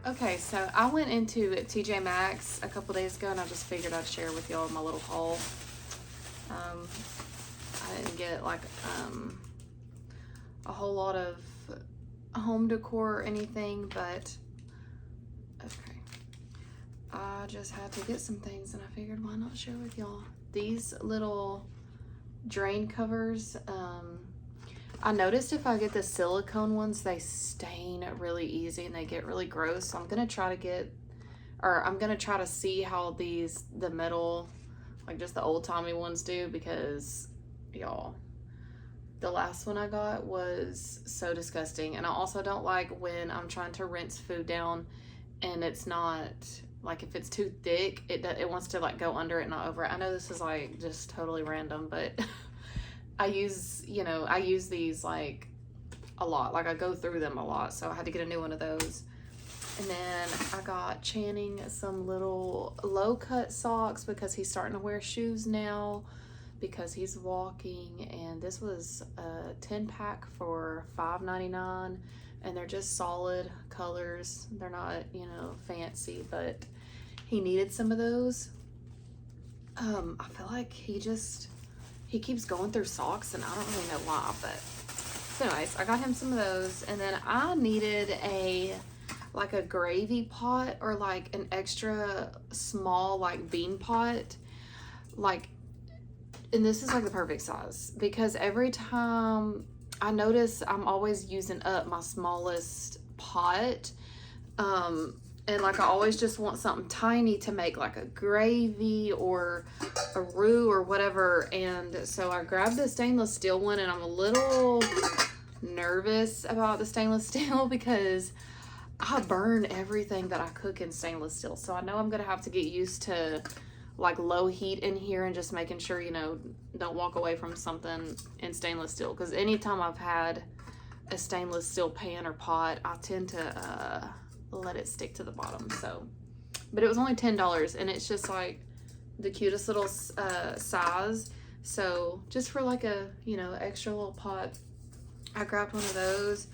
Okay, so I went into Tjmaxx a couple days ago and I just figured I'd share with y'all my little haul. Um, I didn't get like a whole lot of home decor or anything, but okay. I just had to get some things and I figured why not share with y'all. These little drain covers, I noticed if I get the silicone ones, they stain really easy and they get really gross. So I'm gonna try to see how the metal, like just the old timey ones do, because y'all, the last one I got was so disgusting. And I also don't like when I'm trying to rinse food down and it's not, like if it's too thick, it wants to like go under it, not over it. I know this is like just totally random, but I use these like a lot. Like I go through them a lot, so I had to get a new one of those. And then I got Channing some little low cut socks because he's starting to wear shoes now because he's walking. And this was a 10-pack for $5.99, and they're just solid colors. They're not, fancy, but he needed some of those. I feel like he keeps going through socks and I don't really know why, but so anyways, I got him some of those. And then I needed a gravy pot or like an extra small like bean pot, and this is like the perfect size because every time I notice I'm always using up my smallest pot, and like I always just want something tiny to make like a gravy or a roux or whatever. And so I grabbed the stainless steel one, and I'm a little nervous about the stainless steel because I burn everything that I cook in stainless steel. So I know I'm gonna have to get used to like low heat in here and just making sure, don't walk away from something in stainless steel. Because anytime I've had a stainless steel pan or pot, I tend to let it stick to the bottom. So, but it was only $10, and it's just like the cutest little size. So just for like a extra little pot, I grabbed one of those.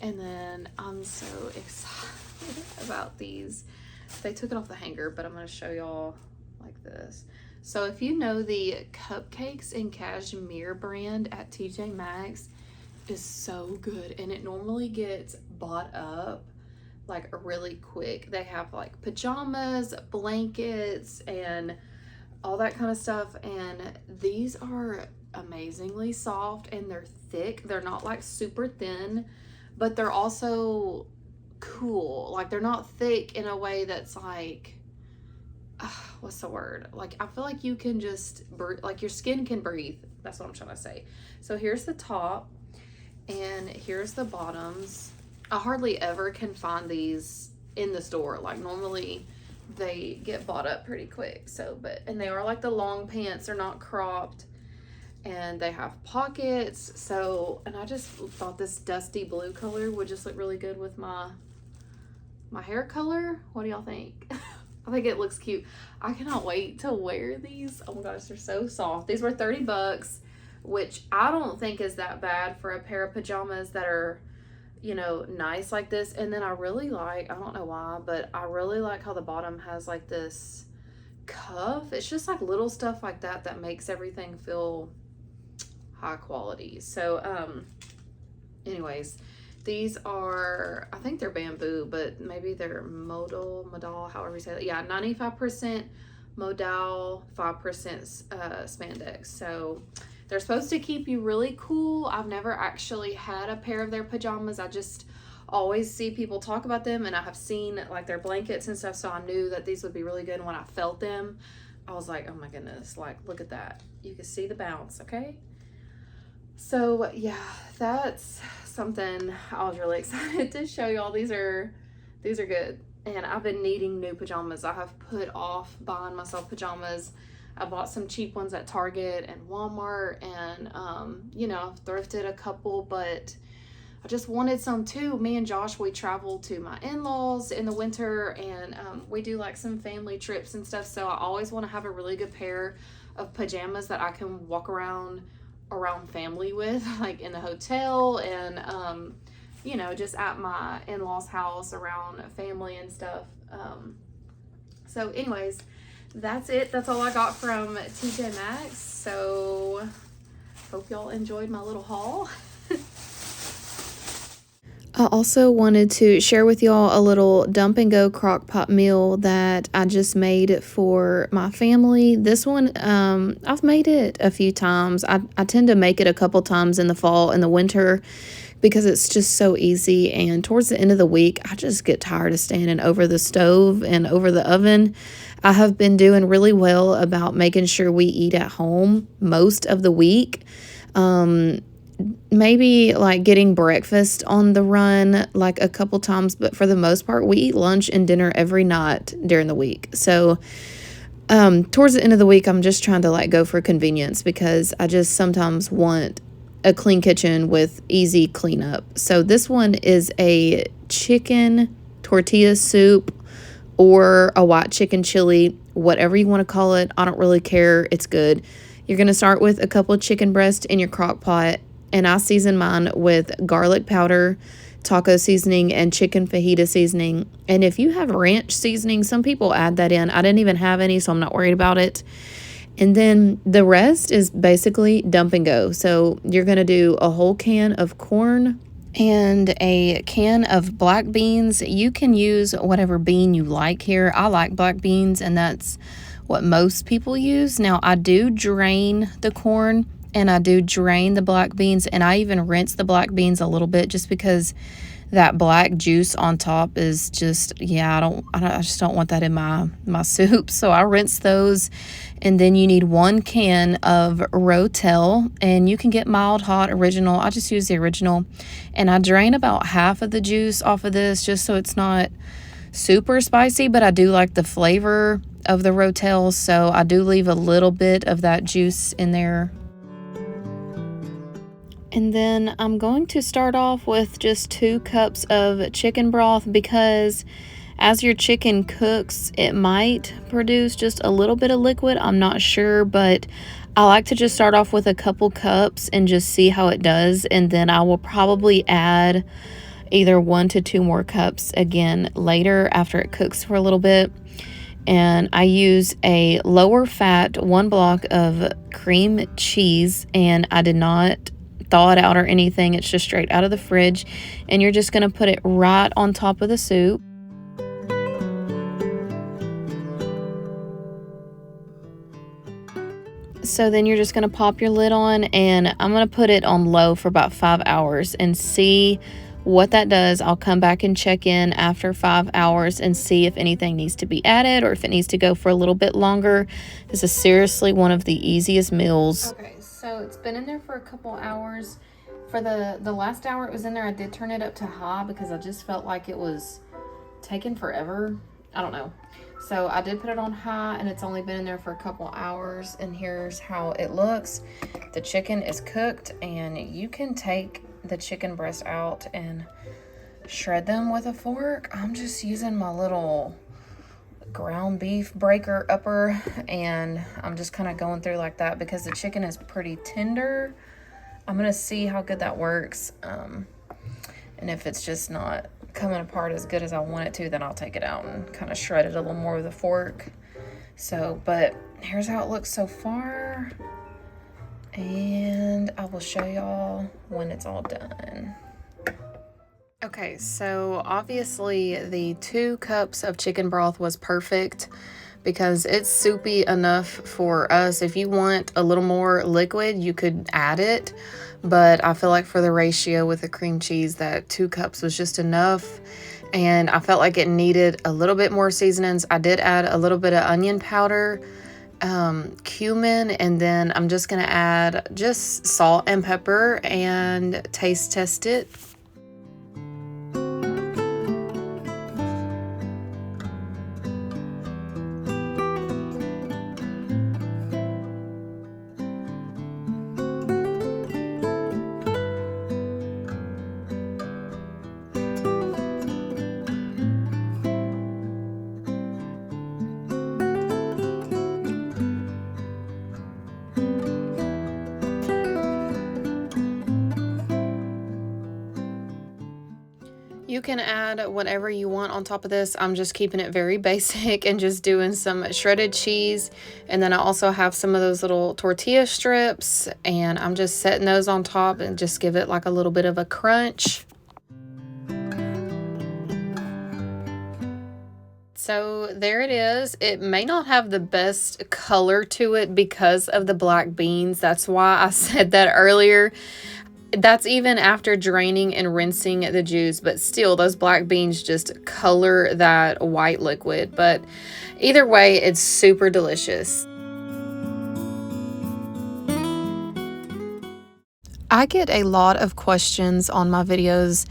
And then I'm so excited about these. They took it off the hanger, but I'm going to show y'all like this. So if you know, the Cupcakes and Cashmere brand at Tjmaxx is so good, and it normally gets bought up like really quick. They have like pajamas, blankets, and all that kind of stuff, and these are amazingly soft and they're thick. They're not like super thin, but they're also cool. Like they're not thick in a way that's like, what's the word? Like I feel like you can just like your skin can breathe. That's what I'm trying to say. So here's the top and here's the bottoms. I hardly ever can find these in the store. Like normally they get bought up pretty quick. So, and they are like the long pants. They're not cropped. And they have pockets. So, and I just thought this dusty blue color would just look really good with my hair color. What do y'all think? I think it looks cute. I cannot wait to wear these. Oh my gosh, they're so soft. These were $30, which I don't think is that bad for a pair of pajamas that are, nice like this. And then I really like, I don't know why, but I really like how the bottom has like this cuff. It's just like little stuff like that that makes everything feel high quality. So anyways, these are, I think they're bamboo, but maybe they're modal, however you say that. Yeah, 95% modal, 5% spandex. So they're supposed to keep you really cool. I've never actually had a pair of their pajamas. I just always see people talk about them, and I have seen like their blankets and stuff, so I knew that these would be really good. And when I felt them, I was like, oh my goodness, like look at that. You can see the bounce, okay? So yeah, that's something I was really excited to show y'all. These are good. And I've been needing new pajamas. I have put off buying myself pajamas. I bought some cheap ones at Target and Walmart, and I've thrifted a couple, but I just wanted some too. Me and Josh, we travel to my in-laws in the winter, and we do like some family trips and stuff. So I always want to have a really good pair of pajamas that I can walk around family with, like in the hotel, and you know, just at my in-laws house around family and stuff. So anyways, that's it. That's all I got from Tjmaxx. So hope y'all enjoyed my little haul. I also wanted to share with y'all a little dump and go crock pot meal that I just made for my family. This one, I've made it a few times. I tend to make it a couple times in the fall and the winter because it's just so easy. And towards the end of the week, I just get tired of standing over the stove and over the oven. I have been doing really well about making sure we eat at home most of the week. Maybe like getting breakfast on the run like a couple times, but for the most part, we eat lunch and dinner every night during the week. So towards the end of the week, I'm just trying to like go for convenience because I just sometimes want a clean kitchen with easy cleanup. So this one is a chicken tortilla soup or a white chicken chili, whatever you want to call it. I don't really care. It's good. You're going to start with a couple of chicken breasts in your crock pot, and I season mine with garlic powder, taco seasoning, and chicken fajita seasoning. And if you have ranch seasoning, some people add that in. I didn't even have any, so I'm not worried about it. And then the rest is basically dump and go. So you're going to do a whole can of corn and a can of black beans. You can use whatever bean you like here. I like black beans, and that's what most people use. Now, I do drain the corn and I do drain the black beans, and I even rinse the black beans a little bit just because that black juice on top is just, yeah, I just don't want that in my soup. So I rinse those. And then you need 1 can of Rotel, and you can get mild hot original. I just use the original, and I drain about half of the juice off of this just so it's not super spicy, but I do like the flavor of the Rotel, so I do leave a little bit of that juice in there. And then I'm going to start off with just 2 cups of chicken broth because as your chicken cooks, it might produce just a little bit of liquid. I'm not sure, but I like to just start off with a couple cups and just see how it does. And then I will probably add either 1 to 2 more cups again later after it cooks for a little bit. And I use a lower fat 1 block of cream cheese, and I did not thaw it out or anything. It's just straight out of the fridge, and you're just going to put it right on top of the soup. So then you're just going to pop your lid on, and I'm going to put it on low for about 5 hours and see what that does. I'll come back and check in after 5 hours and see if anything needs to be added or if it needs to go for a little bit longer. This is seriously one of the easiest meals. Okay, so it's been in there for a couple hours. For the last hour it was in there, I did turn it up to high because I just felt like it was taking forever. I don't know. So I did put it on high, and it's only been in there for a couple hours, and here's how it looks. The chicken is cooked, and you can take the chicken breast out and shred them with a fork. I'm just using my little ground beef breaker upper, and I'm just kind of going through like that because the chicken is pretty tender. I'm gonna see how good that works, and if it's just not coming apart as good as I want it to, then I'll take it out and kind of shred it a little more with a fork. So, but here's how it looks so far, and I will show y'all when it's all done. Okay, so obviously the 2 cups of chicken broth was perfect because it's soupy enough for us. If you want a little more liquid, you could add it, but I feel like for the ratio with the cream cheese, that 2 cups was just enough, and I felt like it needed a little bit more seasonings. I did add a little bit of onion powder, cumin, and then I'm just gonna add just salt and pepper and taste test it. You can add whatever you want on top of this. I'm just keeping it very basic and just doing some shredded cheese. And then I also have some of those little tortilla strips, and I'm just setting those on top and just give it like a little bit of a crunch. So there it is. It may not have the best color to it because of the black beans. That's why I said that earlier. That's even after draining and rinsing the juice, but still those black beans just color that white liquid. But either way, it's super delicious. I get a lot of questions on my videos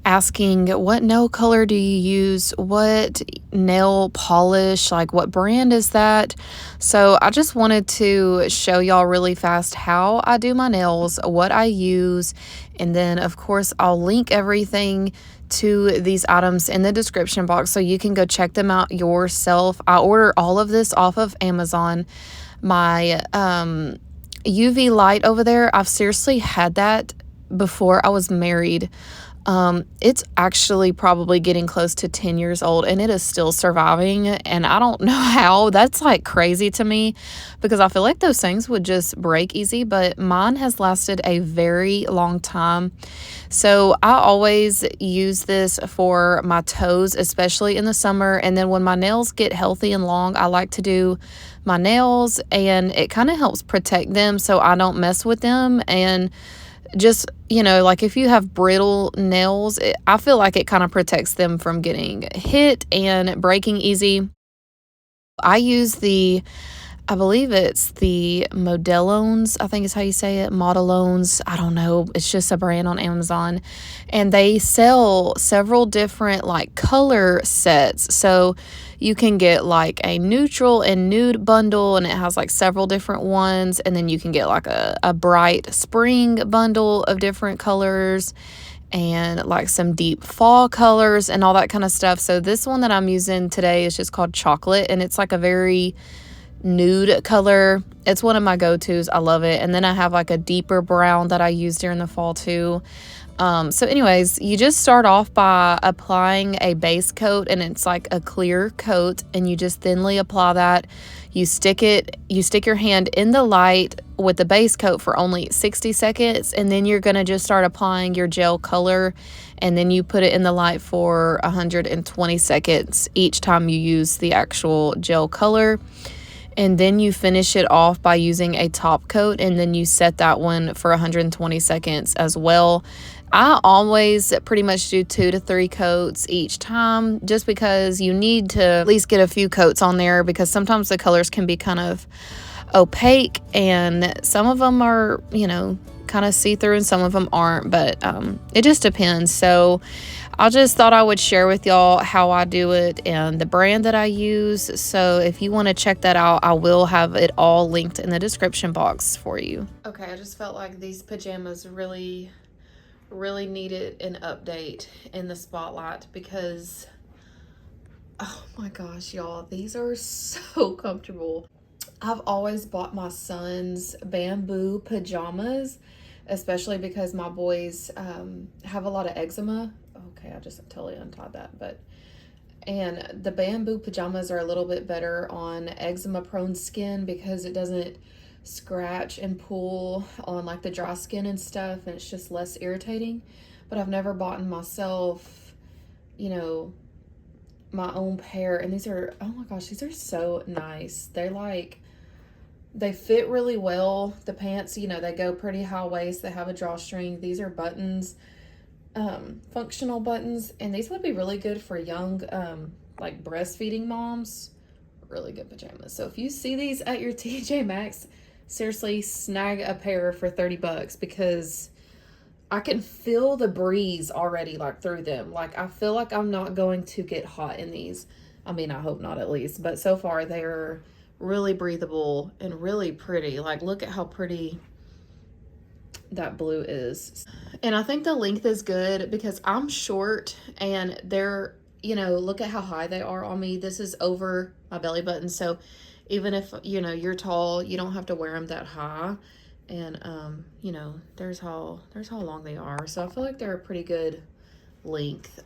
asking what nail color do you use, what nail polish, like what brand is that. So I just wanted to show y'all really fast how I do my nails, what I use, and then of course I'll link everything to these items in the description box so you can go check them out yourself. I order all of this off of Amazon. My UV light over there, I've seriously had that before I was married. It's actually probably getting close to 10 years old, and it is still surviving, and I don't know how. That's like crazy to me because I feel like those things would just break easy, but mine has lasted a very long time. So I always use this for my toes, especially in the summer, and then when my nails get healthy and long, I like to do my nails, and it kind of helps protect them so I don't mess with them. And just, you know, like if you have brittle nails, I feel like it kind of protects them from getting hit and breaking easy. I use I believe it's the Modelones, I think is how you say it, Modelones, I don't know, it's just a brand on Amazon, and they sell several different like color sets, so you can get like a neutral and nude bundle, and it has like several different ones, and then you can get like a bright spring bundle of different colors, and like some deep fall colors and all that kind of stuff. So this one that I'm using today is just called Chocolate, and it's like a very nude color. It's one of my go-tos. I love it. And then I have like a deeper brown that I use during the fall too. So anyways, you just start off by applying a base coat, and it's like a clear coat, and you just thinly apply that. You stick your hand in the light with the base coat for only 60 seconds, and then you're going to just start applying your gel color, and then you put it in the light for 120 seconds each time you use the actual gel color. And then you finish it off by using a top coat, and then you set that one for 120 seconds as well. I always pretty much do 2 to 3 coats each time, just because you need to at least get a few coats on there, because sometimes the colors can be kind of opaque, and some of them are, you know, kind of see-through and some of them aren't, but it just depends. So I just thought I would share with y'all how I do it and the brand that I use. So if you want to check that out, I will have it all linked in the description box for you. Okay, I just felt like these pajamas really needed an update in the spotlight, because oh my gosh, y'all, these are so comfortable. I've always bought my sons bamboo pajamas, especially because my boys have a lot of eczema. Okay, I just totally untied that, and the bamboo pajamas are a little bit better on eczema prone skin because it doesn't scratch and pull on like the dry skin and stuff, and it's just less irritating. But I've never bought myself, you know, my own pair, and these are, oh my gosh, these are so nice. They fit really well. The pants, you know, they go pretty high waist. They have a drawstring. These are buttons, functional buttons, and these would be really good for young, like breastfeeding moms. Really good pajamas. So if you see these at your Tjmaxx, seriously, snag a pair for 30 bucks, because I can feel the breeze already, like through them. Like I feel like I'm not going to get hot in these. I mean, I hope not at least, but so far they're really breathable and really pretty. Like look at how pretty that blue is. And I think the length is good because I'm short, and they're, you know, look at how high they are on me. This is over my belly button, so even if, you know, you're tall, you don't have to wear them that high. And you know, there's how long they are. So I feel like they're a pretty good length.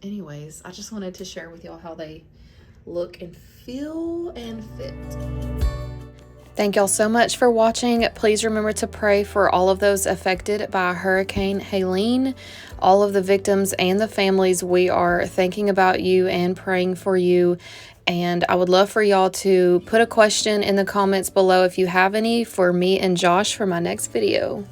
Anyways, I just wanted to share with y'all how they look and feel and fit. Thank y'all so much for watching. Please remember to pray for all of those affected by Hurricane Helene, all of the victims and the families. We are thinking about you and praying for you. And I would love for y'all to put a question in the comments below if you have any for me and Josh for my next video.